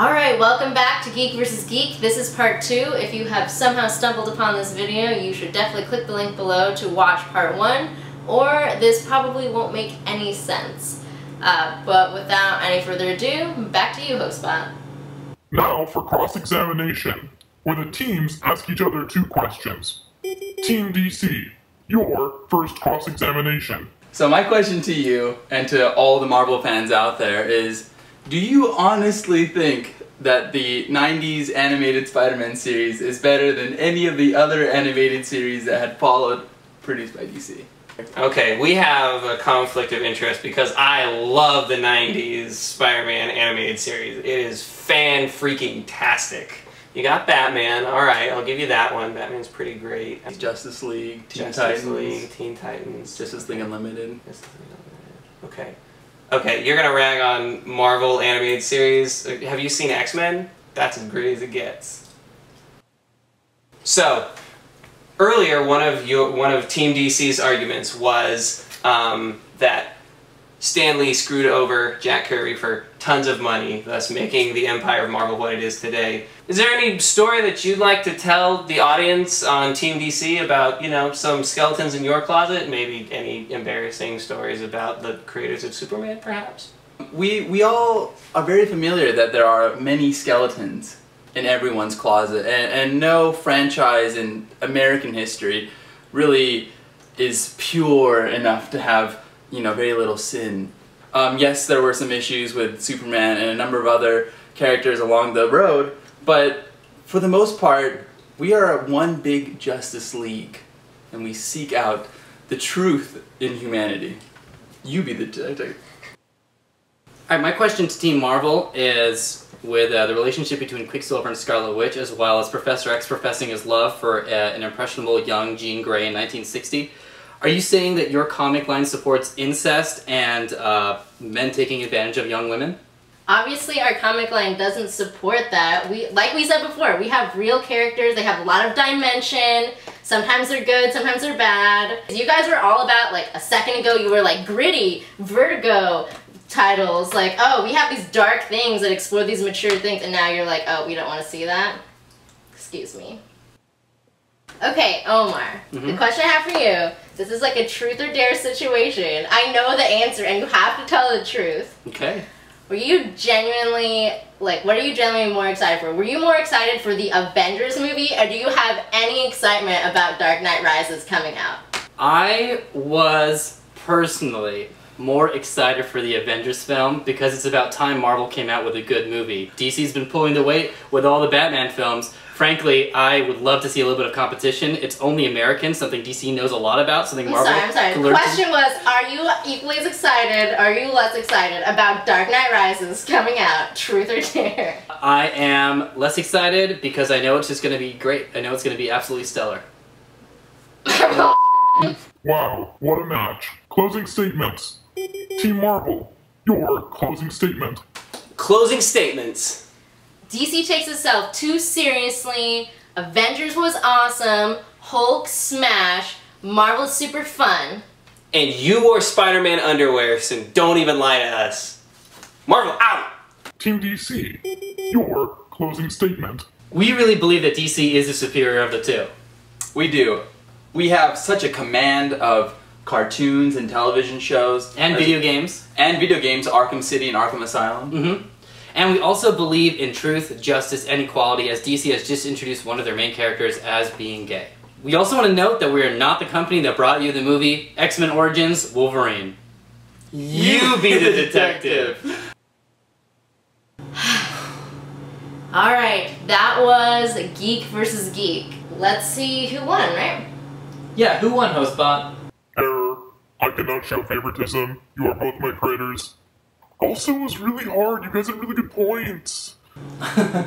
Alright, welcome back to Geek vs. Geek. This is part 2. If you have somehow stumbled upon this video, you should definitely click the link below to watch part 1, or this probably won't make any sense. But without any further ado, back to you, HostBot. Now for cross-examination, where the teams ask each other 2 questions. Team DC, your first cross-examination. So my question to you, and to all the Marvel fans out there, is do you honestly think that the 90s animated Spider-Man series is better than any of the other animated series that had followed, produced by DC? Okay, we have a conflict of interest because I love the 90s Spider-Man animated series. It is fan-freaking-tastic. You got Batman, alright, I'll give you that one. Batman's pretty great. Justice League, Teen Titans. Justice League Unlimited. Okay. Okay, you're gonna rag on Marvel animated series. Have you seen X-Men? That's as great as it gets. So, earlier one of Team DC's arguments was that Stan Lee screwed over Jack Kirby for tons of money, thus making the empire of Marvel what it is today. Is there any story that you'd like to tell the audience on Team DC about, you know, some skeletons in your closet? Maybe any embarrassing stories about the creators of Superman, perhaps? We all are very familiar that there are many skeletons in everyone's closet, and no franchise in American history really is pure enough to have, you know, very little sin. Yes, there were some issues with Superman and a number of other characters along the road, but for the most part, we are one big Justice League, and we seek out the truth in humanity. You be the detective. Alright, my question to Team Marvel is with the relationship between Quicksilver and Scarlet Witch, as well as Professor X professing his love for an impressionable young Jean Grey in 1960. Are you saying that your comic line supports incest and men taking advantage of young women? Obviously, our comic line doesn't support that. Like we said before, we have real characters, they have a lot of dimension, sometimes they're good, sometimes they're bad. You guys were all about, like, a second ago, you were like, gritty, Vertigo titles, like, oh, we have these dark things that explore these mature things, and now you're like, oh, we don't want to see that? Excuse me. Okay, Omar, the question I have for you, this is like a truth or dare situation. I know the answer and you have to tell the truth. Okay. Were you genuinely, like, what are you genuinely more excited for? Were you more excited for the Avengers movie, or do you have any excitement about Dark Knight Rises coming out? I was personally more excited for the Avengers film because it's about time Marvel came out with a good movie. DC's been pulling the weight with all the Batman films. Frankly, I would love to see a little bit of competition. It's only American, something DC knows a lot about, something Marvel... I'm sorry. The question was, are you equally as excited, or are you less excited about Dark Knight Rises coming out? Truth or dare? I am less excited because I know it's just going to be great. I know it's going to be absolutely stellar. Wow, what a match. Closing statements. Team Marvel, your closing statement. Closing statements. DC takes itself too seriously, Avengers was awesome, Hulk smash, Marvel's super fun. And you wore Spider-Man underwear, so don't even lie to us. Marvel, out! Team DC, your closing statement. We really believe that DC is the superior of the two. We do. We have such a command of cartoons and television shows. And video games. And video games, Arkham City and Arkham Asylum. And we also believe in truth, justice, and equality, as DC has just introduced one of their main characters as being gay. We also want to note that we are not the company that brought you the movie X-Men Origins Wolverine. You be the detective! Alright, that was Geek vs. Geek. Let's see who won, right? Yeah, who won, HostBot? Error. I cannot show favoritism. You are both my creators. Also, it was really hard. You guys had really good points. Alright,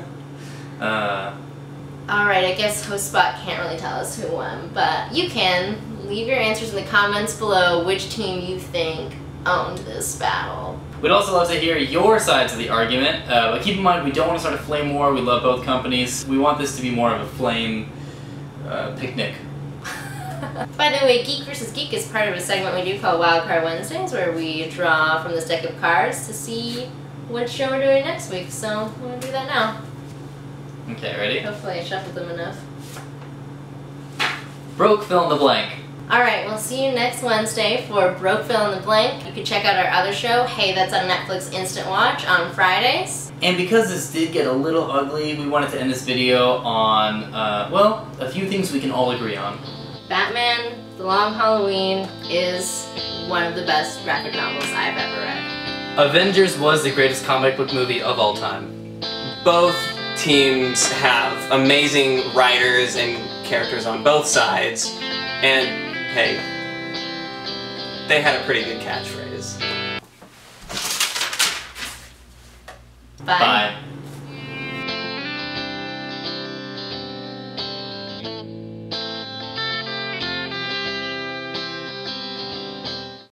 I guess HostBot can't really tell us who won, but you can. Leave your answers in the comments below which team you think owned this battle. We'd also love to hear your sides of the argument, but keep in mind we don't want to start a flame war. We love both companies. We want this to be more of a flame picnic. By the way, Geek vs. Geek is part of a segment we do called Wild Card Wednesdays, where we draw from this deck of cards to see which show we're doing next week. So I'm gonna do that now. Okay, ready? Hopefully I shuffled them enough. Broke, fill in the blank. Alright, we'll see you next Wednesday for Broke Fill in the Blank. You can check out our other show, Hey That's on Netflix Instant Watch, on Fridays. And because this did get a little ugly, we wanted to end this video on, well, a few things we can all agree on. Batman, The Long Halloween is one of the best graphic novels I've ever read. Avengers was the greatest comic book movie of all time. Both teams have amazing writers and characters on both sides, and hey, they had a pretty good catchphrase. Bye. Bye.